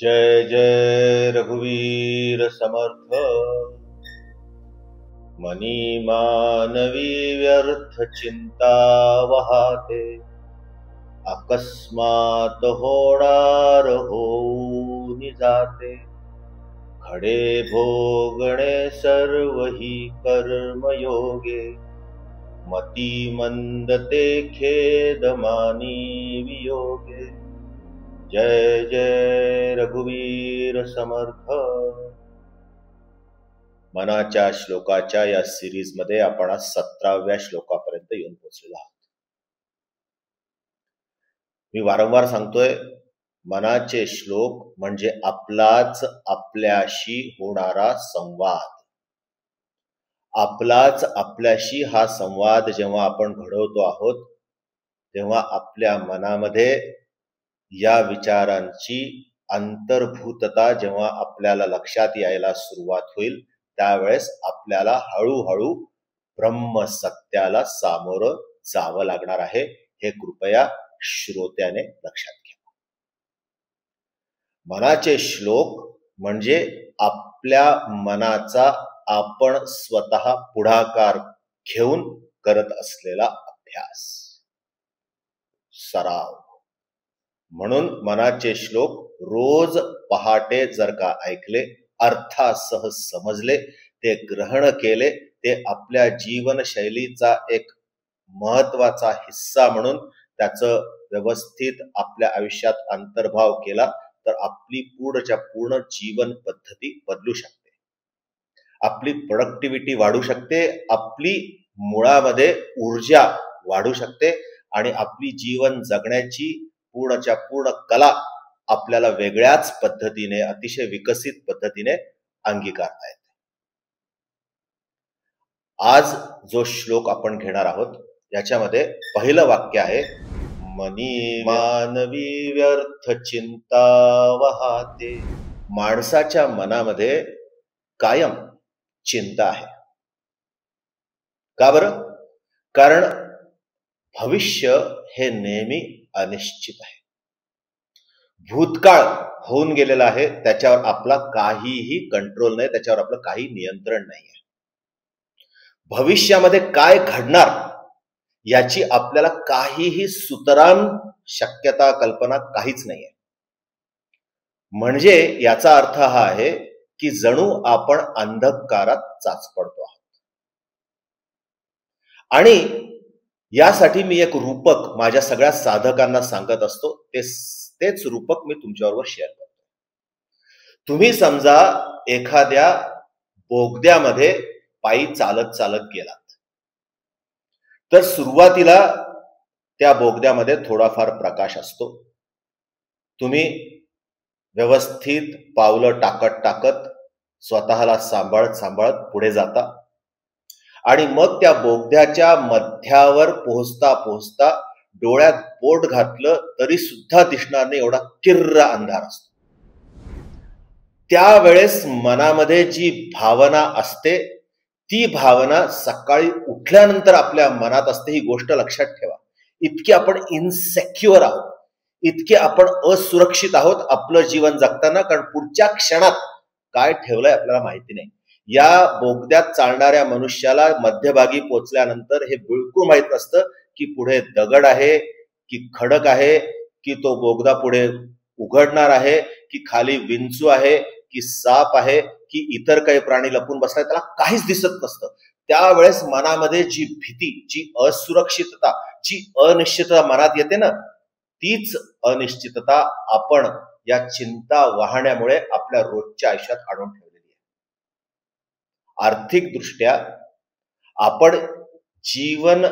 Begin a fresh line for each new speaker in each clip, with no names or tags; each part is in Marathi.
जय जय रघुवीर समर्थ। मनी मानवी व्यर्थ चिंता वहाते, अकस्मात होणार होऊन जाते। खडे भोगणे सर्व ही कर्मयोगे, मती मंदते खेद मानी वियोगे। जय जय रघुवीर समर्थ। मनाच्या श्लोकाच्या या सिरीज मध्ये आपण 17व्या श्लोकापर्यंत येऊन पोहोचलेलो आहोत। मी वारंवार सांगतोय, मनाचे श्लोक म्हणजे आपलाच आपल्याशी होणारा संवाद। आपलाच आपल्याशी हा संवाद जेव्हा आपण घडवतो आहोत, तेव्हा आपल्या मनामध्ये या विचारांची अंतर्भूतता जेव्हा आपल्याला लक्षात यायला सुरुवात होईल, त्यावेळेस आपल्याला हळूहळू ब्रह्म सत्याला सामोरं जावं लागणार आहे। हे कृपया श्रोत्याने लक्षात घ्या। मनाचे श्लोक म्हणजे आपल्या मनाचा आपण स्वतः पुढाकार घेऊन करत असलेला अभ्यास, सराव। म्हणून मनाचे श्लोक रोज पहाटे जर का ऐकले, अर्थासह समजले, ते ग्रहण केले, ते आपल्या जीवनशैलीचा एक महत्वाचा हिस्सा म्हणून त्याचं व्यवस्थित आपल्या आयुष्यात अंतर्भाव केला, तर आपली पूर्णच्या पूर्ण जीवन पद्धती बदलू शकते। आपली प्रोडक्टिव्हिटी वाढू शकते, आपली मुळामध्ये ऊर्जा वाढू शकते आणि आपली जीवन जगण्याची पूर्णच्या पूर्ण कला आपल्याला वेगळ्याच पद्धतीने, अतिशय विकसित पद्धतीने अंगीकारता येते। आज जो श्लोक आपण घेणार आहोत, याच्यामध्ये पहिलं वाक्य आहे, मनी मानवी व्यर्थ चिंता वहाते। माणसाच्या मनामध्ये कायम चिंता आहे। का बरं? कारण भविष्य हे नेहमी अनिश्चित आहे। भूतकाळ होऊन गेलेला आहे, त्याच्यावर आपला काहीही कंट्रोल नाही, त्याच्यावर आपलं काही नियंत्रण नाही आहे। भविष्यामध्ये काय घडणार याची आपल्याला काहीही सुतराम शक्यता, कल्पना काहीच नाही आहे। म्हणजे याचा अर्थ हा आहे की जणू आपण अंधकारात चाचपडतो आहोत। आणि यासाठी मी एक रूपक माझ्या सगळ्या साधकांना सांगत असतो, तेच रूपक मी तुमच्याबरोबर शेअर करतो। तुम्ही समजा एखाद्या बोगद्यामध्ये पायी चालत चालत गेलात, तर सुरुवातीला त्या बोगद्यामध्ये थोडाफार प्रकाश असतो। तुम्ही व्यवस्थित पावलं टाकत टाकत स्वतःला सांभाळत सांभाळत पुढे जाता आणि मग त्या बोगद्याच्या मध्यावर पोहोचता पोहोचता डोळ्यात बोट घातलं तरी सुद्धा दिसणार नाही एवढा किर्र अंधार असतो। त्यावेळेस मनामध्ये जी भावना असते, ती भावना सकाळी उठल्यानंतर आपल्या मनात असते। ही गोष्ट लक्षात ठेवा। इतके आपण इनसेक्युअर आहोत, इतके आपण असुरक्षित आहोत आपलं जीवन जगताना, कारण पुढच्या क्षणात काय ठेवलंय आपल्याला माहिती नाही। या बोगद्यात चालणाऱ्या मनुष्याला मध्यभागी पोहोचल्यानंतर हे बिलकुल माहित नसतं की पुढे दगड आहे, की खडक आहे, की तो बोगदा पुढे उघडणार आहे, की खाली विंचू आहे, की साप आहे, की इतर काही प्राणी लपून बसलाय, त्याला काहीच दिसत नसतं। त्यावेळेस मनामध्ये जी भीती, जी असुरक्षितता, जी अनिश्चितता मनात येते ना, तीच अनिश्चितता आपण या चिंता वाहण्यामुळे आपल्या रोजच्या आयुष्यात आणून ठेवलेली आहे। आर्थिक दृष्ट्या आपण जीवन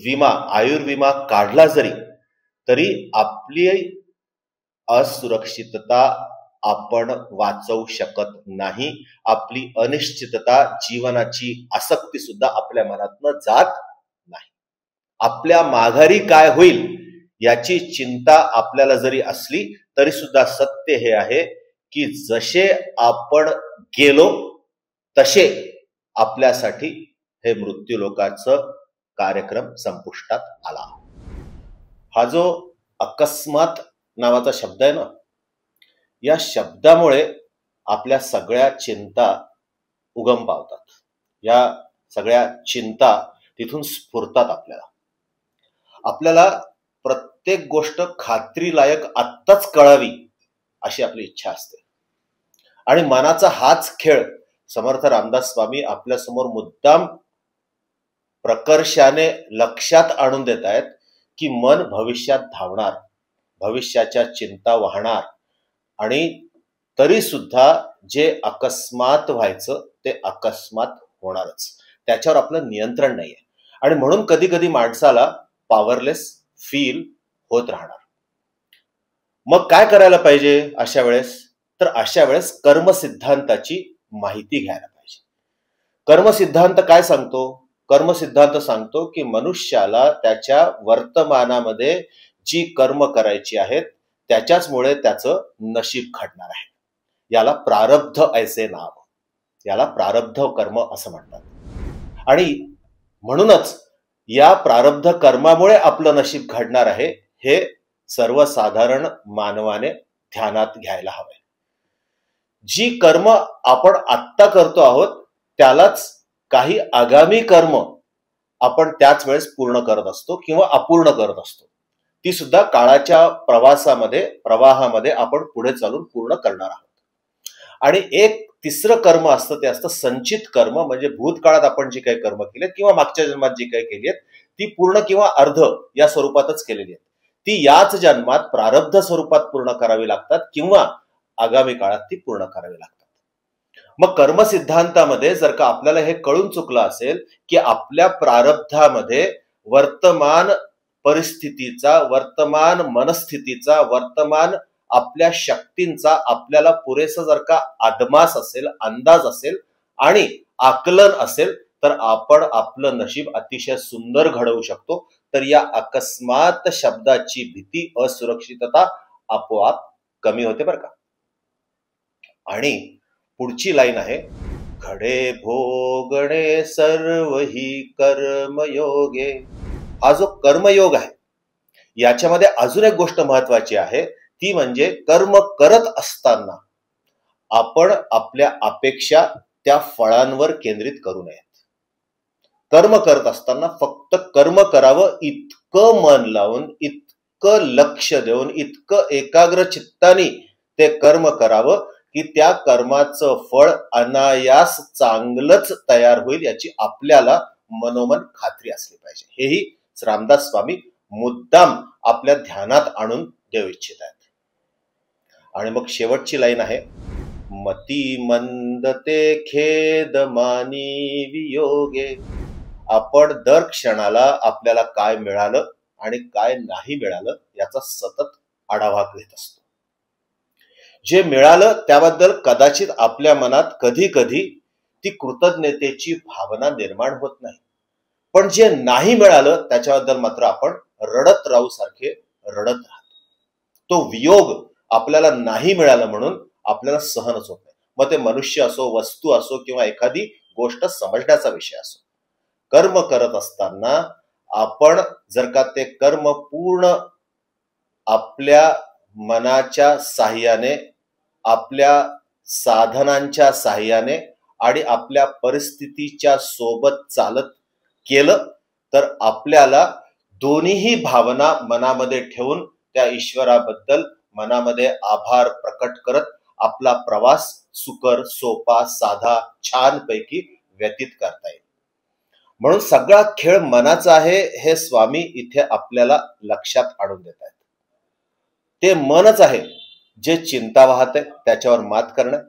विमा, आयुर्विमा काढला जरी तरी आपली असुरक्षितता आपण वाचवू शकत नाही। आपली अनिश्चितता, जीवनाची आसक्ती सुद्धा आपल्या मनातनं जात नाही। आपल्या माघारी काय होईल याची चिंता आपल्याला जरी असली तरी सुद्धा सत्य हे आहे की जसे आपण गेलो तसे आपल्यासाठी हे मृत्यूलोकाचं कार्यक्रम संपुष्टात आला। हा जो अकस्मात नावाचा शब्द आहे ना, या शब्दामुळे आपल्या सगळ्या चिंता उगम पावतात. या सगळ्या चिंता तिथून स्फुरतात आपल्याला. आपल्याला प्रत्येक गोष्ट खात्रीलायक आत्ताच कळावी अशी आपली इच्छा असते. आणि मनाचा हाच खेळ समर्थ रामदास स्वामी आपल्या समोर मुद्दाम प्रकर्षाने लक्षात आणून देत आहेत की मन भविष्यात धावणार, भविष्याच्या चिंता वाहणार, आणि तरी सुद्धा जे अकस्मात व्हायचं ते अकस्मात होणारच. त्याच्यावर आपलं नियंत्रण नाहीये. आणि म्हणून कधी कधी माणसाला पॉवरलेस फील होत राहणार. मग काय करायला पाहिजे अशा वेळेस? तर अशा वेळेस कर्मसिद्धांताची माहिती घ्यायला पाहिजे. कर्मसिद्धांत काय सांगतो? कर्मसिद्धांत सांगतो की मनुष्याला त्याच्या वर्तमानामध्ये जी कर्म करायची आहेत त्याच्याचमुळे त्याचं नशीब घडणार आहे. याला प्रारब्ध ऐसे नाव, याला प्रारब्ध कर्म असं म्हणतात. आणि म्हणूनच या प्रारब्ध कर्मामुळे आपलं नशीब घडणार आहे हे सर्वसाधारण मानवाने ध्यानात घ्यायला हवंय. जी कर्म आपण आत्ता करतो आहोत त्यालाच काही आगामी कर्म आपण त्याच वेळेस पूर्ण करत असतो किंवा अपूर्ण करत असतो. ती सुद्धा काळाच्या प्रवाहामध्ये आपण पुढे चालून पूर्ण करणार आहोत. आणि एक तिसरं कर्म असतं, ते असतं संचित कर्म. म्हणजे भूतकाळात आपण जी काही कर्म केलीत किंवा मागच्या जन्मात जी काही केली आहेत ती पूर्ण किंवा अर्ध या स्वरूपातच केलेली आहेत. ती याच जन्मात प्रारब्ध स्वरूपात पूर्ण करावी लागतात किंवा आगामी काळात ती पूर्ण करावी लागतात. मग कर्मसिद्धांतामध्ये जर का आपल्याला हे कळून चुकलं असेल की आपल्या प्रारब्धामध्ये वर्तमान परिस्थितीचा, वर्तमान मनस्थितीचा, वर्तमान आपल्या शक्तींचा आपल्याला पुरेसा जर का आदमास असेल, अंदाज असेल आणि आकलन असेल तर आपण आपलं नशीब अतिशय सुंदर घडवू शकतो. तर या अकस्मात शब्दाची भीती, असुरक्षितता आपोआप कमी होते बरं का. आणि पुढची लाईन आहे, घडे भोगणे सर्व ही कर्मयोगे. हा जो कर्मयोग आहे याच्यामध्ये अजून एक गोष्ट महत्वाची आहे, ती म्हणजे कर्म करत असताना आपण आपल्या अपेक्षा त्या फळांवर केंद्रित करू नयेत. कर्म करत असताना फक्त कर्म करावं इतकं मन लावून, इतकं लक्ष देऊन, इतकं एकाग्र चित्ताने ते कर्म करावं की त्या कर्माचं फळ अनायास चांगलंच तयार होईल याची आपल्याला मनोमन खात्री असली पाहिजे. हेही रामदास स्वामी मुद्दाम आपल्या ध्यानात आणून देऊ इच्छित आहेत. आणि मग शेवटची लाईन आहे, मती मंद ते खेद मानी वियोगे. आपण दर क्षणाला आपल्याला काय मिळालं आणि काय नाही मिळालं याचा सतत आढावा घेत असतो. जे मिळालं त्याबद्दल कदाचित आपल्या मनात कधी कधी ती कृतज्ञतेची भावना निर्माण होत नाही, पण जे नाही मिळालं त्याच्याबद्दल मात्र आपण रडत राहू सारखे रडत राहतो. तो वियोग आपल्याला नाही मिळालं म्हणून आपल्याला सहनच होत नाही. मग ते मनुष्य असो, वस्तू असो किंवा एखादी गोष्ट समजण्याचा विषय असो. कर्म करत असताना आपण जर का ते कर्म पूर्ण आपल्या मनाच्या साह्याने, आपल्या साधनांच्या साह्याने आणि आपल्या परिस्थितीच्या सोबत चालत केलं तर आपल्याला दोन्हीही भावना मनामध्ये ठेवून त्या ईश्वराबद्दल मनामध्ये आभार प्रकट करत आपला प्रवास सुकर, सोपा, साधा, छान पैकी व्यतीत करता येईल. म्हणून सगळा खेळ मनाचा आहे हे स्वामी इथे आपल्याला लक्षात आणून देत आहेत. ते मनच आहे जे चिंता वाहते त्याच्यावर मात करणं.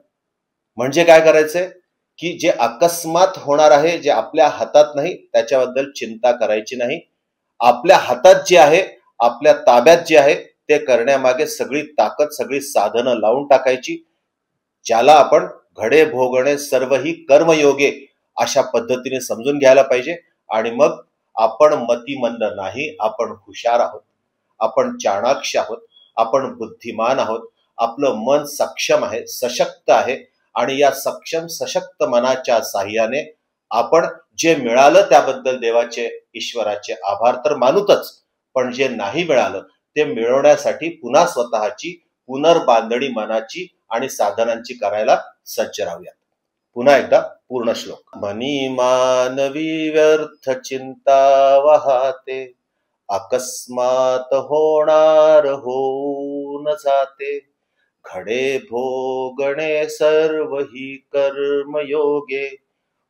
म्हणजे काय करायचंय की जे अकस्मात होणार आहे, जे आपल्या हातात नाही त्याच्याबद्दल चिंता करायची नाही. आपल्या हातात जे आहे, आपल्या ताब्यात जे आहे ते करण्यामागे सगळी ताकद, सगळी साधनं लावून टाकायची. ज्याला आपण घडे भोगणे सर्व ही कर्मयोगे अशा पद्धतीने समजून घ्यायला पाहिजे. आणि मग आपण मतिमंद नाही, आपण हुशार आहोत, आपण चाणाक्ष आहोत, आपण बुद्धिमान आहोत. आपलं मन सक्षम आहे, सशक्त आहे. आणि या सक्षम सशक्त मनाच्या साह्याने आपण जे मिळालं त्याबद्दल देवाचे, ईश्वराचे आभार तर मानूतच, पण जे नाही मिळालं ते मिळवण्यासाठी पुन्हा स्वतःची पुनर्बांधणी मनाची आणि साधनांची करायला सज्ज राहूयात. पुन्हा एकदा पूर्ण श्लोक. मनी मानवी व्यर्थ चिंता वाहते, अकस्मात होणार होऊन जाते. घडे भोगणे सर्व ही कर्मयोगे,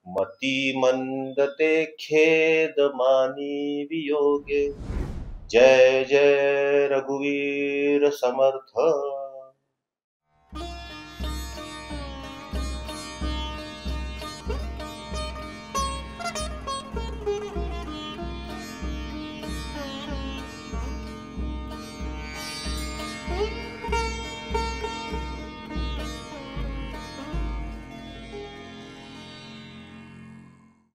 मती मंद ते खेद मानी वियोगे. जय जय रघुवीर समर्थ.